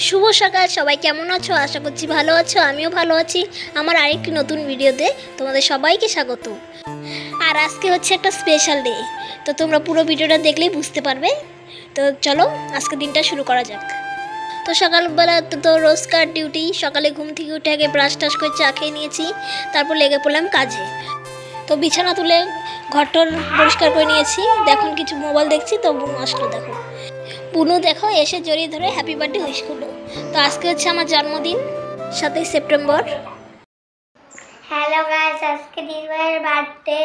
শুভ সকাল সবাই, কেমন আছো? আশা করছি ভালো আছো, আমিও ভালো আছি। আমার আরেকটি নতুন ভিডিওতে তোমাদের সবাইকে স্বাগত। আর আজকে হচ্ছে একটা স্পেশাল ডে, তো তোমরা পুরো ভিডিওটা দেখলেই বুঝতে পারবে। তো চলো আজকে দিনটা শুরু করা যাক। তো সকালবেলা তো রোজকার ডিউটি, সকালে ঘুম থেকে উঠে আগে ব্রাশ টাশ করে চা খেয়ে নিয়েছি, তারপর লেগে পড়লাম কাজে। তো বিছানা তুলে ঘরটর পরিষ্কার করে নিয়েছি, এখন কিছু মোবাইল দেখছি। তো বুনু আসলো, দেখো বুনু দেখো এসে জড়িয়ে ধরে হ্যাপি বার্থডে উইশ করলো। তো আজকে হচ্ছে আমার জন্মদিন, 7ই সেপ্টেম্বর। হ্যালো গাইস, আজকে দিদিভাইয়ের বার্থডে।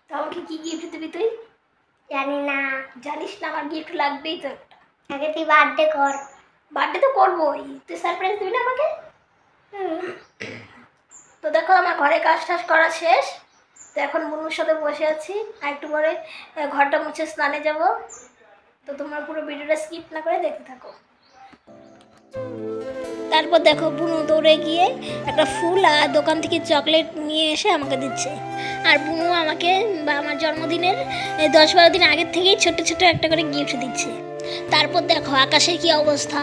তো আমাকে কি গিফট দিবি তুই? জানি না। জানিস না, আমার গিফট লাগবেই তো একটা। আগে তুই বার্থডে কর। বার্থডে তো করবোই, তুই সারপ্রাইজ দিবি না আমাকে? তো দেখো আমার ঘরে কাজ টাজ করা শেষ। তো এখন বুনুর সাথে বসে আছি, আর একটু পরে ঘরটা মুছে স্নানে যাব। তো তোমরা পুরো ভিডিওটা স্কিপ না করে দেখতে থাকো। তারপর দেখো বুনু দৌড়ে গিয়ে একটা ফুল আর দোকান থেকে চকলেট নিয়ে এসে আমাকে দিচ্ছে। আর বুনু আমাকে আমার জন্মদিনের 10-12 দিন আগের থেকেই ছোট্ট ছোট্ট একটা করে গিফট দিচ্ছে। তারপর দেখো আকাশের কি অবস্থা।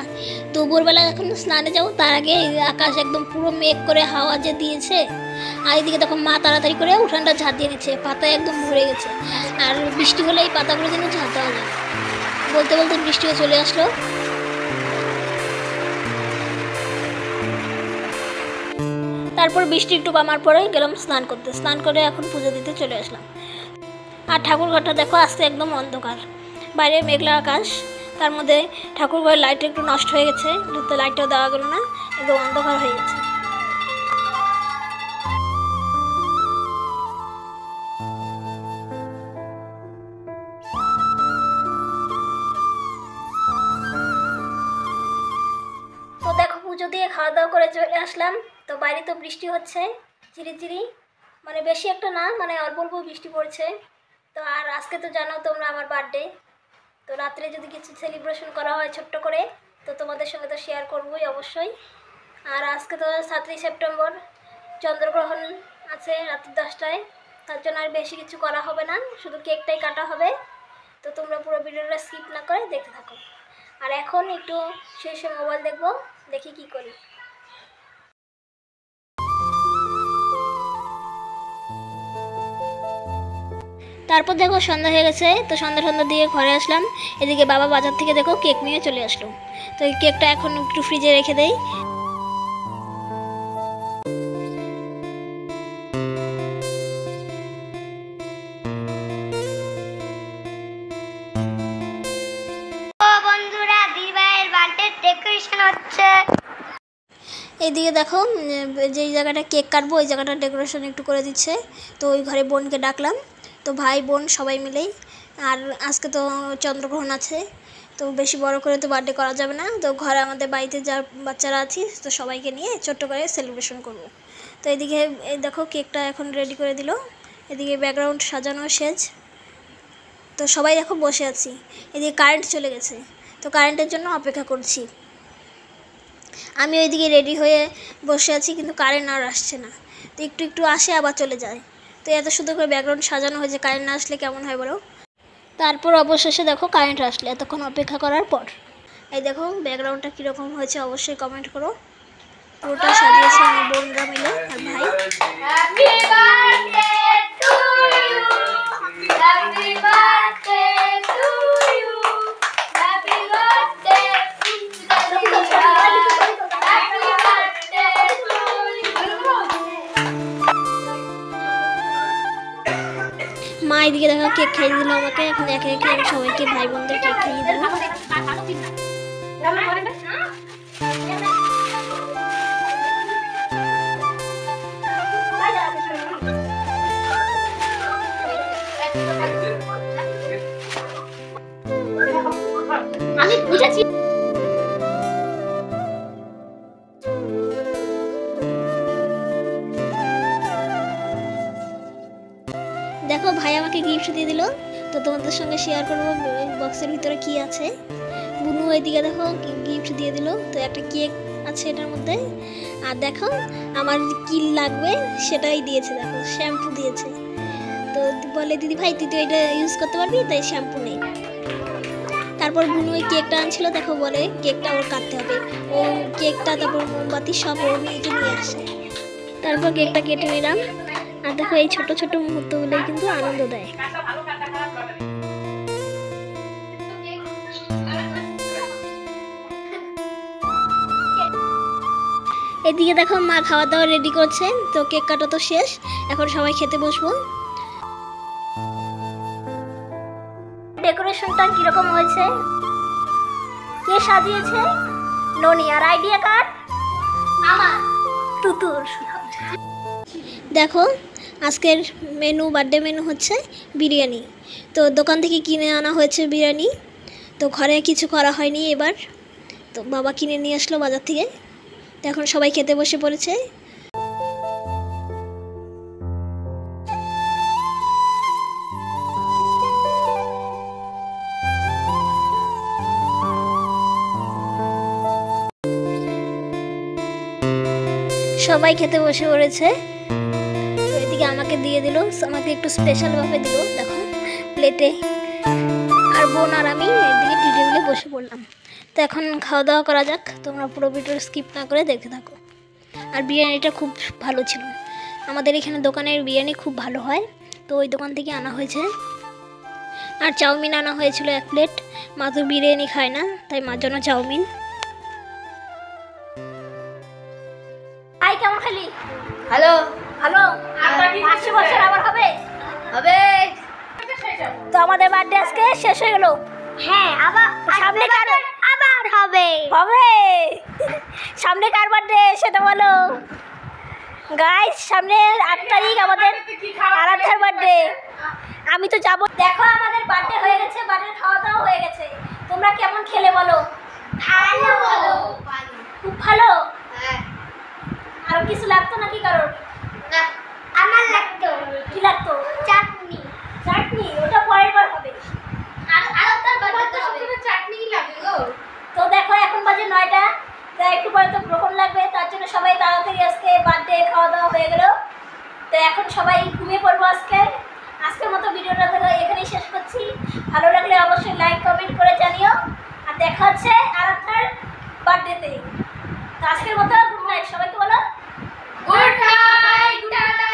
দুপুরবেলা এখন স্নানে যাবো, তার আগে আকাশ একদম পুরো মেঘ করে হাওয়া যে দিয়েছে। আর এদিকে দেখো মা তাড়াতাড়ি করে উঠানটা ঝাঁট দিয়ে নিচ্ছে, পাতায় একদম ভরে গেছে। আর বৃষ্টি হলে এই পাতাগুলো যেন ঝাঁট দেওয়া যায়। বলতে বলতে বৃষ্টিও চলে আসলো। তারপর বৃষ্টি একটু কমার পরে গেলাম স্নান করতে, স্নান করে এখন পুজো দিতে চলে আসলাম। আর ঠাকুর ঘরটা দেখো আজকে একদম অন্ধকার, বাইরে মেঘলা আকাশ, তার মধ্যে ঠাকুর ঘরের লাইট একটু নষ্ট হয়ে গেছে, তো লাইটটাও দেওয়া গেল না, একদম অন্ধকার হয়ে গেছে। তো দেখো পুজো দিয়ে খাওয়া দাওয়া করে চলে আসলাম। তো বাইরে তো বৃষ্টি হচ্ছে ঝিরিঝিরি, মানে বেশি একটা না, মানে অল্প অল্প বৃষ্টি পড়ছে। তো আর আজকে তো জানো তোমরা আমার বার্থডে, তো রাত্রে যদি কিছু সেলিব্রেশন করা হয় ছোট্ট করে, তো তোমাদের সঙ্গে তো শেয়ার করবোই অবশ্যই। আর আজকে তো 7ই সেপ্টেম্বর, চন্দ্রগ্রহণ আছে রাত্রি 10টায়, তার জন্য আর বেশি কিছু করা হবে না, শুধু কেকটাই কাটা হবে। তো তোমরা পুরো ভিডিওটা স্কিপ না করে দেখতে থাকো। আর এখন একটু শেষে মোবাইল দেখবো, দেখি কি করি। তারপর দেখো সন্ধ্যা হয়ে গেছে, তো সন্ধ্যা দিয়ে ঘরে আসলাম। এদিকে বাবা বাজার থেকে দেখো কেক নিয়ে চলে আসলো। তো এই কেকটা এখন একটু ফ্রিজে রেখে দেই। ও বন্ধুরা, দিদিভাইয়ের বার্থডে ডেকোরেশন হচ্ছে। এইদিকে দেখো যেই জায়গাটা কেক কাটবো ওই জায়গাটা ডেকোরেশন একটু করে দিচ্ছে। তো ওই ঘরে বোনকে ডাকলাম, তো ভাই বোন সবাই মিলেই। আর আজকে তো চন্দ্রগ্রহণ আছে, তো বেশি বড় করে তো বার্থডে করা যাবে না, তো ঘরে আমাদের বাড়িতে যার বাচ্চারা আছি তো সবাইকে নিয়ে ছোট্ট করে সেলিব্রেশন করব। তো এদিকে এই দেখো কেকটা এখন রেডি করে দিল, এদিকে ব্যাকগ্রাউন্ড সাজানো শেষ। তো সবাই দেখো বসে আছি, এদিকে কারেন্ট চলে গেছে, তো কারেন্টের জন্য অপেক্ষা করছি। আমি ওইদিকে রেডি হয়ে বসে আছি, কিন্তু কারেন্ট আর আসছে না। তো একটু একটু আসে আবার চলে যায়। তো এত সুন্দর করে ব্যাকগ্রাউন্ড সাজানো হয়েছে, কারেন্ট না আসলে কেমন হয় বলো? তারপর অবশেষে দেখো কারেন্ট আসলে, এতক্ষণ অপেক্ষা করার পর। এই দেখো ব্যাকগ্রাউন্ডটা কীরকম হয়েছে অবশ্যই কমেন্ট করো। পুরোটা সাজিয়েছে আমার বোনরা মিলে আর ভাই। Happy birthday to you, happy birthday to you, happy birthday to you, happy birthday to you. মা এদিকে দেখো কেক খাইয়ে দিল আমাকে, এখন একে একে আমি সবাইকে ভাই বোনদের কেক খাইয়ে দেবো। আমি বুঝেছি। দেখো ভাই আমাকে গিফট দিয়ে দিল, তো তোমাদের সঙ্গে শেয়ার করবো বক্সের ভিতরে কি আছে। বুনু এদিকে দেখো গিফট দিয়ে দিল, তো একটা কেক আছে এটার মধ্যে। আর দেখো আমার কি লাগবে সেটাই দিয়েছে, দেখো শ্যাম্পু দিয়েছে। তো বলে দিদি ভাই তুই তো এটা ইউজ করতে পারবি, তাই শ্যাম্পু নেই। তারপর বুনু ওই কেকটা আনছিল, দেখো বলে কেকটা ওর কাটতে হবে। ও কেকটা তারপর মোমবাতি সব ও নিজে নিয়ে আসে। তারপর কেকটা কেটে নিলাম। আর দেখো এই ছোট ছোট মুহূর্তগুলোই কিন্তু আনন্দ দেয়। এদিকে দেখো মা খাওয়া দাওয়া রেডি করছে। তো কেক কাটা তো শেষ, এখন সবাই খেতে বসবো। ডেকোরেশনটা কিরকম হয়েছে, কে সাজিয়েছে? ননি। আর আইডিয়া কার? আমার তুতুর। দেখো আজকের মেনু, বার্থডে মেনু হচ্ছে বিরিয়ানি। তো দোকান থেকে কিনে আনা হয়েছে বিরিয়ানি। তো ঘরে কিছু করা হয়নি এবার, তো বাবা কিনে নিয়ে আসলো বাজার থেকে। তো এখন সবাই খেতে বসে পড়েছে। সবাই খেতে বসে পড়েছে। তো এদিকে আমাকে দিয়ে দিল, আমাকে একটু স্পেশালভাবে দিল দেখো প্লেটে। আর বোন আর আমি এদিকে টি টেবিলে বসে পড়লাম। তো এখন খাওয়া দাওয়া করা যাক, তোমরা পুরো ভিডিও স্কিপ না করে দেখতে থাকো। আর বিরিয়ানিটা খুব ভালো ছিল। আমাদের এখানে দোকানের বিরিয়ানি খুব ভালো হয়, তো ওই দোকান থেকে আনা হয়েছে। আর চাউমিন আনা হয়েছিল 1 প্লেট। মা তো বিরিয়ানি খায় না, তাই মার জন্য চাউমিন। আই কেমন খালি? হ্যালো ভালো। 500 বছর আবার হবে। হবে। তো আমাদের বার্থডে আজকে শেষ হয়ে গেল। হ্যাঁ আবার সামনে কার আবার হবে। হবে? সামনে কার বার্থডে সেটা বলো গাইস। সামনে 8 তারিখ আমাদের আরাধ্যার বার্থডে। আমি তো যাব। দেখো আমাদের বার্থডে হয়ে গেছে, বার্থডে খাওয়া দাওয়া হয়ে গেছে। তোমরা কেমন খেলে বলো? ভালো ভালো খুব ভালো। হ্যাঁ আর কিছু লাগতো নাকি কারোর? না আমার লাগতো কি লাগতো? চাটনি। চাটনি, ওটা পরের বার হবে। আর তার বাড়িতে শুধু চাটনি লাগে গো। তো দেখো এখন বাজে 9টা, তো একটু পরে তো গ্রহণ লাগবে, তার জন্য সবাই তাড়াতাড়ি আজকে বার্থডে খাওয়া দাওয়া হয়ে গেল। তো এখন সবাই ঘুমিয়ে পড়বো। আজকের মতো ভিডিওটা দেখো এখানেই শেষ করছি। ভালো লাগলে অবশ্যই লাইক কমেন্ট করে জানিও। আর দেখা হচ্ছে আরাধ্যার বার্থডেতে। তো আজকের মতো গুড নাইট, সবাইকে বলো গুড নাইট টাটা।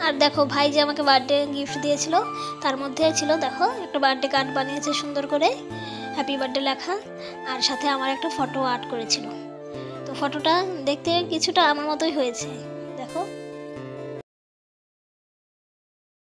আর দেখো ভাই যে আমাকে বার্থডে গিফট দিয়েছিল, তার মধ্যে ছিল দেখো একটা বার্থডে কার্ড বানিয়েছে সুন্দর করে, হ্যাপি বার্থডে লেখা। আর সাথে আমার একটা ফটো আর্ট করেছিল। তো ফটোটা দেখতে কিছুটা আমার মতোই হয়েছে।